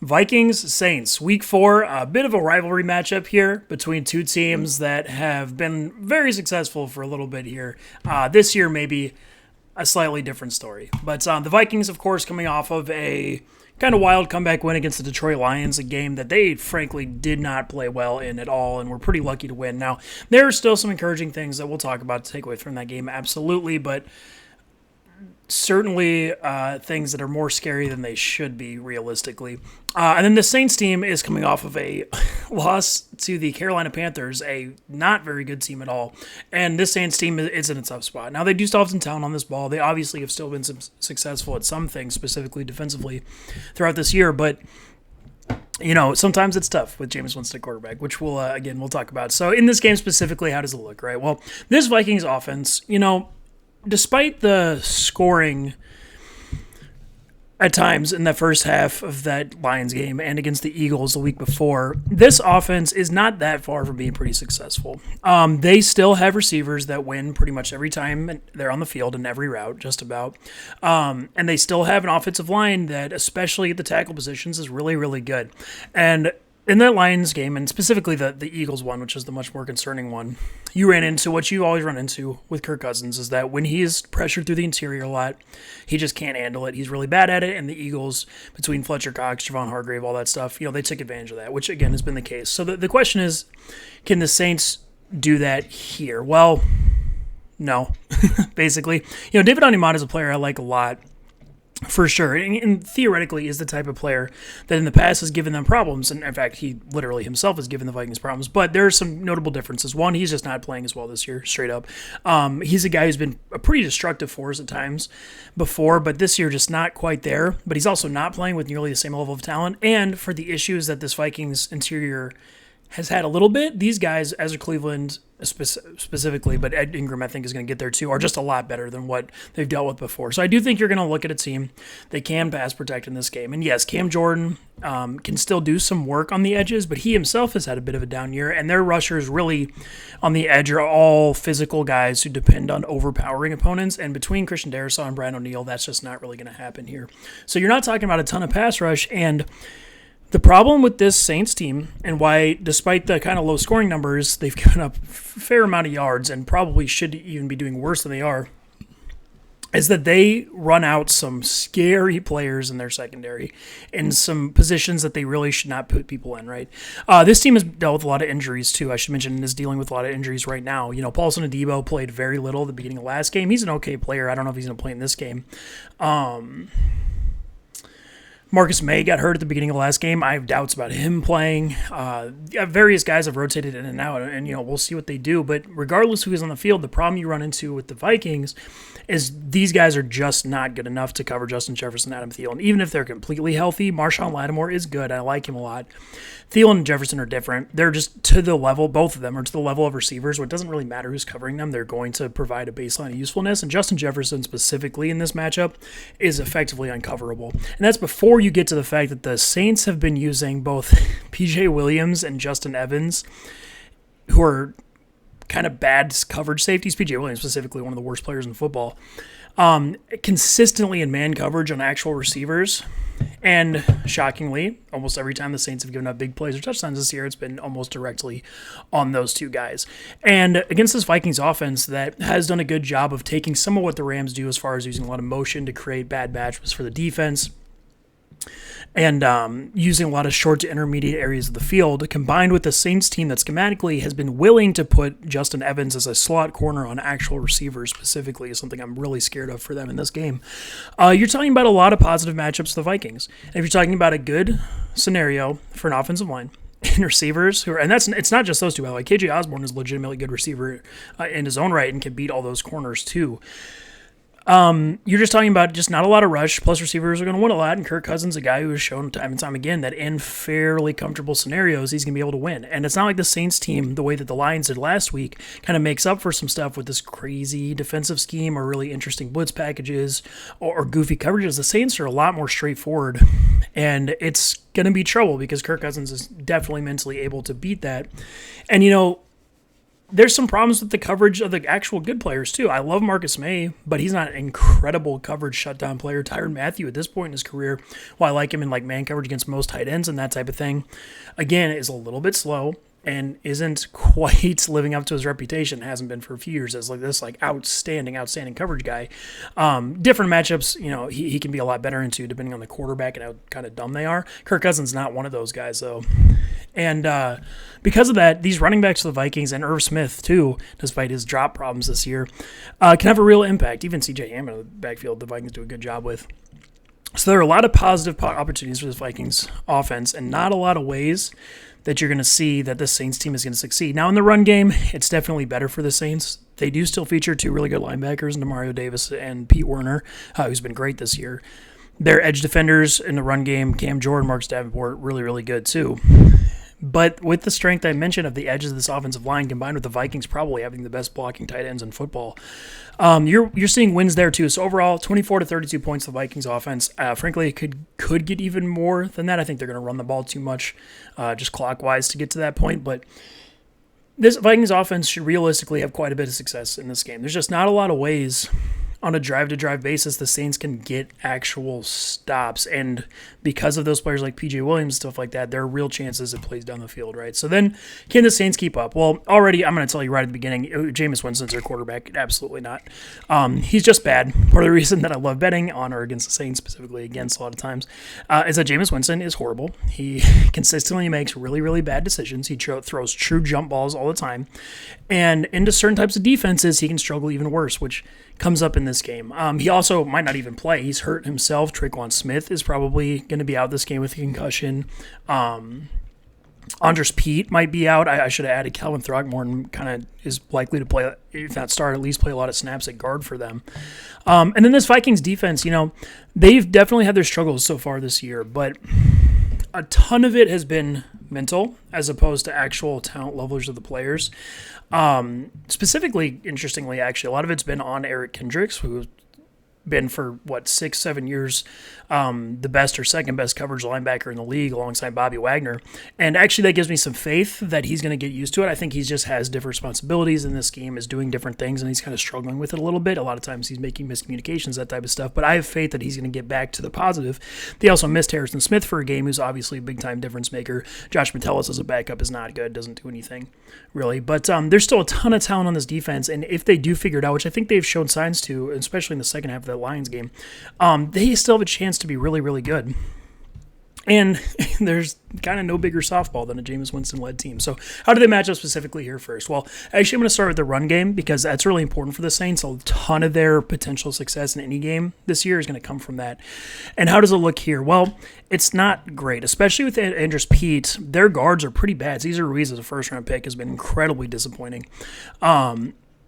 Vikings, Saints, week 4, a bit of a rivalry matchup here between two teams that have been very successful for a little bit here. This year, maybe a slightly different story. But the Vikings, of course, coming off of a kind of wild comeback win against the Detroit Lions, a game that they frankly did not play well in at all and were pretty lucky to win. Now, there are still some encouraging things that we'll talk about to take away from that game, absolutely, but certainly things that are more scary than they should be realistically. And then the Saints team is coming off of a loss to the Carolina Panthers, a not very good team at all. And this Saints team is in a tough spot. Now, they do still have some talent on this ball. They obviously have still been successful at some things, specifically defensively, throughout this year. But sometimes it's tough with Jameis Winston quarterback, which we'll talk about. So in this game specifically, how does it look, right? Well, this Vikings offense, despite the scoring at times in the first half of that Lions game and against the Eagles the week before, this offense is not that far from being pretty successful. They still have receivers that win pretty much every time they're on the field in every route, just about. And they still have an offensive line that, especially at the tackle positions, is really, really good. And in that Lions game, and specifically the Eagles one, which is the much more concerning one, you ran into what you always run into with Kirk Cousins, is that when he is pressured through the interior a lot, he just can't handle it. He's really bad at it, and the Eagles, between Fletcher Cox, Javon Hargrave, all that stuff, they took advantage of that, which, again, has been the case. So the question is, can the Saints do that here? Well, no, basically. David Onyemata is a player I like a lot. For sure, and theoretically is the type of player that in the past has given them problems, and in fact, he literally himself has given the Vikings problems, but there are some notable differences. One, he's just not playing as well this year, straight up. He's a guy who's been a pretty destructive force at times before, but this year just not quite there, but he's also not playing with nearly the same level of talent, and for the issues that this Vikings interior has had a little bit, these guys, as a Cleveland specifically, but Ed Ingram I think is going to get there too, are just a lot better than what they've dealt with before. So I do think you're going to look at a team that can pass protect in this game. And yes, Cam Jordan can still do some work on the edges, but he himself has had a bit of a down year, and their rushers really on the edge are all physical guys who depend on overpowering opponents, and between Christian Darrisaw and Brian O'Neill, that's just not really going to happen here. So you're not talking about a ton of pass rush, and the problem with this Saints team, and why, despite the kind of low scoring numbers, they've given up a fair amount of yards and probably should even be doing worse than they are, is that they run out some scary players in their secondary in some positions that they really should not put people in, right? This team has dealt with a lot of injuries, too. I should mention, and is dealing with a lot of injuries right now. Paulson Adebo played very little at the beginning of last game. He's an okay player. I don't know if he's going to play in this game. Marcus May got hurt at the beginning of the last game. I have doubts about him playing. Various guys have rotated in and out, and we'll see what they do. But regardless who is on the field, the problem you run into with the Vikings is these guys are just not good enough to cover Justin Jefferson, Adam Thielen. Even if they're completely healthy, Marshawn Lattimore is good. I like him a lot. Thielen and Jefferson are different. They're just to the level, both of them are to the level of receivers where it doesn't really matter who's covering them. They're going to provide a baseline of usefulness, and Justin Jefferson specifically in this matchup is effectively uncoverable. And that's before you get to the fact that the Saints have been using both P.J. Williams and Justin Evans, who are kind of bad coverage safeties. P.J. Williams specifically, one of the worst players in football, consistently in man coverage on actual receivers. And shockingly, almost every time the Saints have given up big plays or touchdowns this year, it's been almost directly on those two guys. And against this Vikings offense that has done a good job of taking some of what the Rams do as far as using a lot of motion to create bad matchups for the defense, and using a lot of short to intermediate areas of the field, combined with the Saints team that schematically has been willing to put Justin Evans as a slot corner on actual receivers specifically, is something I'm really scared of for them in this game. You're talking about a lot of positive matchups to the Vikings. And if you're talking about a good scenario for an offensive line and receivers, it's not just those two, by the way. KJ Osborne is a legitimately good receiver in his own right and can beat all those corners too. You're just talking about just not a lot of rush, plus receivers are going to win a lot, and Kirk Cousins, a guy who has shown time and time again that in fairly comfortable scenarios, he's going to be able to win. And it's not like the Saints team, the way that the Lions did last week, kind of makes up for some stuff with this crazy defensive scheme or really interesting blitz packages or goofy coverages. The Saints are a lot more straightforward, and it's going to be trouble because Kirk Cousins is definitely mentally able to beat that. And, there's some problems with the coverage of the actual good players, too. I love Marcus May, but he's not an incredible coverage shutdown player. Tyrann Mathieu, at this point in his career, while I like him in like man coverage against most tight ends and that type of thing, again, is a little bit slow and isn't quite living up to his reputation. Hasn't been for a few years as like this like outstanding coverage guy. Different matchups, he can be a lot better into depending on the quarterback and how kind of dumb they are. Kirk Cousins not one of those guys though. And because of that, these running backs for the Vikings and Irv Smith too, despite his drop problems this year, can have a real impact. Even C.J. Hammond in the backfield, the Vikings do a good job with. So there are a lot of positive opportunities for this Vikings offense and not a lot of ways that you're going to see that this Saints team is going to succeed. Now, in the run game, it's definitely better for the Saints. They do still feature two really good linebackers, Demario Davis and Pete Werner, who's been great this year. Their edge defenders in the run game, Cam Jordan, Marcus Davenport, really, really good too. But with the strength I mentioned of the edges of this offensive line, combined with the Vikings probably having the best blocking tight ends in football, you're seeing wins there too. So overall, 24 to 32 points the Vikings offense. Frankly, it could get even more than that. I think they're going to run the ball too much, just clockwise to get to that point. But this Vikings offense should realistically have quite a bit of success in this game. There's just not a lot of ways on a drive-to-drive basis the Saints can get actual stops. And because of those players like P.J. Williams, stuff like that, there are real chances it plays down the field, right? So then, can the Saints keep up? Well, already, I'm going to tell you right at the beginning, Jameis Winston's their quarterback. Absolutely not. He's just bad. Part of the reason that I love betting on or against the Saints, specifically against a lot of times, is that Jameis Winston is horrible. He consistently makes really, really bad decisions. He throws true jump balls all the time. And into certain types of defenses, he can struggle even worse, which comes up in this game. He also might not even play. He's hurt himself. Traquan Smith is probably going to be out this game with a concussion. Andres Pete might be out. I should have added Calvin Throckmorton, kind of is likely to play, if not start, at least play a lot of snaps at guard for them. And then this Vikings defense, they've definitely had their struggles so far this year, but a ton of it has been mental as opposed to actual talent levels of the players. Specifically, interestingly, actually, a lot of it's been on Eric Kendricks, who's been for 6-7 years the best or second best coverage linebacker in the league alongside Bobby Wagner. And actually that gives me some faith that he's going to get used to it. I think he just has different responsibilities in this scheme, is doing different things, and he's kind of struggling with it a little bit. A lot of times he's making miscommunications, that type of stuff, but I have faith that he's going to get back to the positive. They also missed Harrison Smith for a game, who's obviously a big-time difference maker. Josh Metellus as a backup is not good, doesn't do anything really, but there's still a ton of talent on this defense, and if they do figure it out, which I think they've shown signs to, especially in the second half of that Lions game, they still have a chance to be really, really good. And there's kind of no bigger softball than a Jameis Winston-led team. So how do they match up specifically here first? Well, actually, I'm going to start with the run game because that's really important for the Saints. A ton of their potential success in any game this year is going to come from that. And how does it look here? Well, it's not great, especially with Andres Pete. Their guards are pretty bad. Cesar Ruiz as a first-round pick has been incredibly disappointing.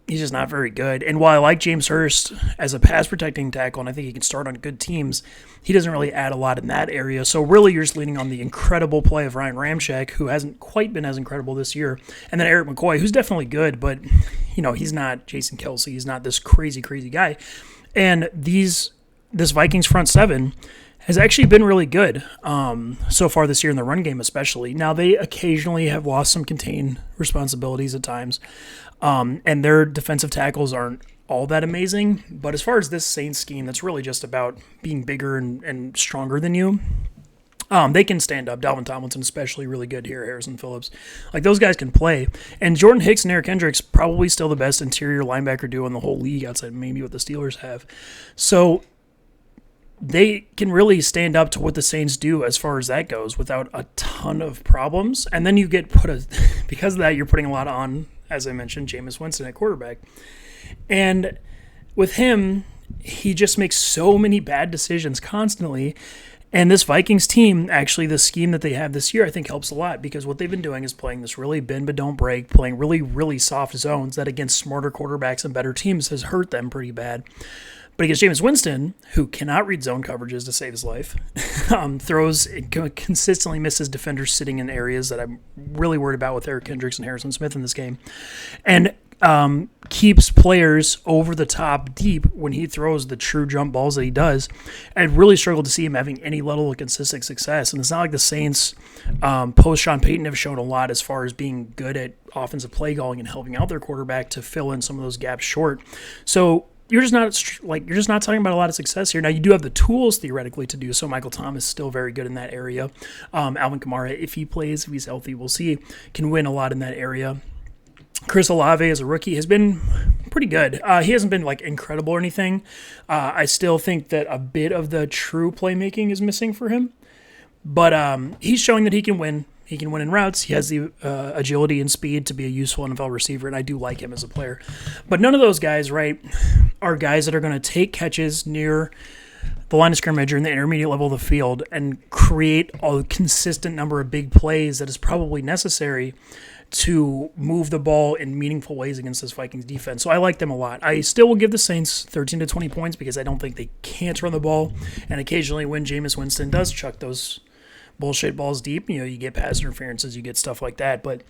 He's just not very good. And while I like James Hurst as a pass-protecting tackle, and I think he can start on good teams, he doesn't really add a lot in that area. So really you're just leaning on the incredible play of Ryan Ramczyk, who hasn't quite been as incredible this year, and then Eric McCoy, who's definitely good, but he's not Jason Kelce. He's not this crazy, crazy guy. And this Vikings front seven has actually been really good so far this year in the run game especially. Now, they occasionally have lost some contain responsibilities at times, and their defensive tackles aren't all that amazing. But as far as this Saints scheme, that's really just about being bigger and stronger than you. They can stand up. Dalvin Tomlinson especially really good here. Harrison Phillips. Those guys can play. And Jordan Hicks and Eric Kendricks probably still the best interior linebacker duo in the whole league outside maybe what the Steelers have. So they can really stand up to what the Saints do as far as that goes without a ton of problems. And then you get because of that, you're putting a lot on, as I mentioned, Jameis Winston at quarterback. And with him, he just makes so many bad decisions constantly. And this Vikings team, actually, the scheme that they have this year, I think helps a lot because what they've been doing is playing this really bend but don't break, playing really, really soft zones that against smarter quarterbacks and better teams has hurt them pretty bad. But against Jameis Winston, who cannot read zone coverages to save his life, consistently misses defenders sitting in areas that I'm really worried about with Eric Kendricks and Harrison Smith in this game. And keeps players over the top deep when he throws the true jump balls that he does. I really struggled to see him having any level of consistent success. And it's not like the Saints post Sean Payton have shown a lot as far as being good at offensive play calling and helping out their quarterback to fill in some of those gaps short. So you're just not talking about a lot of success here. Now you do have the tools theoretically to do so. Michael Thomas is still very good in that area. Alvin Kamara, if he's healthy, we'll see, can win a lot in that area. Chris Olave as a rookie has been pretty good. He hasn't been like incredible or anything. I still think that a bit of the true playmaking is missing for him, but he's showing that he can win. He can win in routes. He has the agility and speed to be a useful NFL receiver, and I do like him as a player. But none of those guys, right, are guys that are going to take catches near the line of scrimmage or in the intermediate level of the field and create a consistent number of big plays that is probably necessary to move the ball in meaningful ways against this Vikings defense. So I like them a lot. I still will give the Saints 13 to 20 points because I don't think they can't run the ball. And occasionally when Jameis Winston does chuck those bullshit balls deep, you get pass interferences, you get stuff like that. But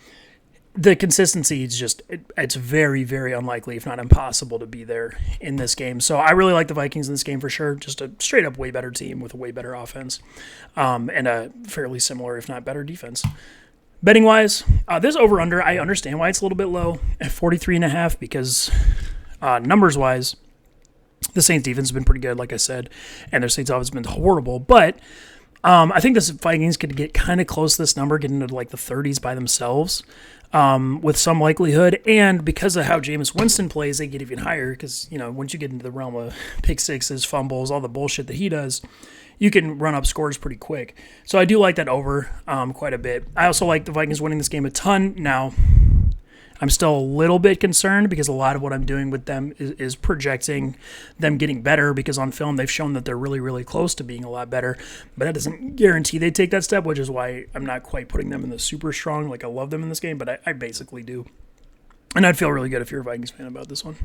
the consistency is just, it's very, very unlikely, if not impossible, to be there in this game. So I really like the Vikings in this game for sure. Just a straight up way better team with a way better offense and a fairly similar, if not better, defense. Betting wise, this over under, I understand why it's a little bit low at 43.5 because numbers wise, the Saints defense has been pretty good, like I said, and their Saints offense has been horrible. But I think the Vikings could get kind of close to this number, get into like the 30s by themselves with some likelihood. And because of how Jameis Winston plays, they get even higher because, once you get into the realm of pick sixes, fumbles, all the bullshit that he does, you can run up scores pretty quick. So I do like that over quite a bit. I also like the Vikings winning this game a ton. Now, I'm still a little bit concerned because a lot of what I'm doing with them is projecting them getting better because on film they've shown that they're really, really close to being a lot better. But that doesn't guarantee they take that step, which is why I'm not quite putting them in the super strong. Like I love them in this game, but I basically do. And I'd feel really good if you're a Vikings fan about this one.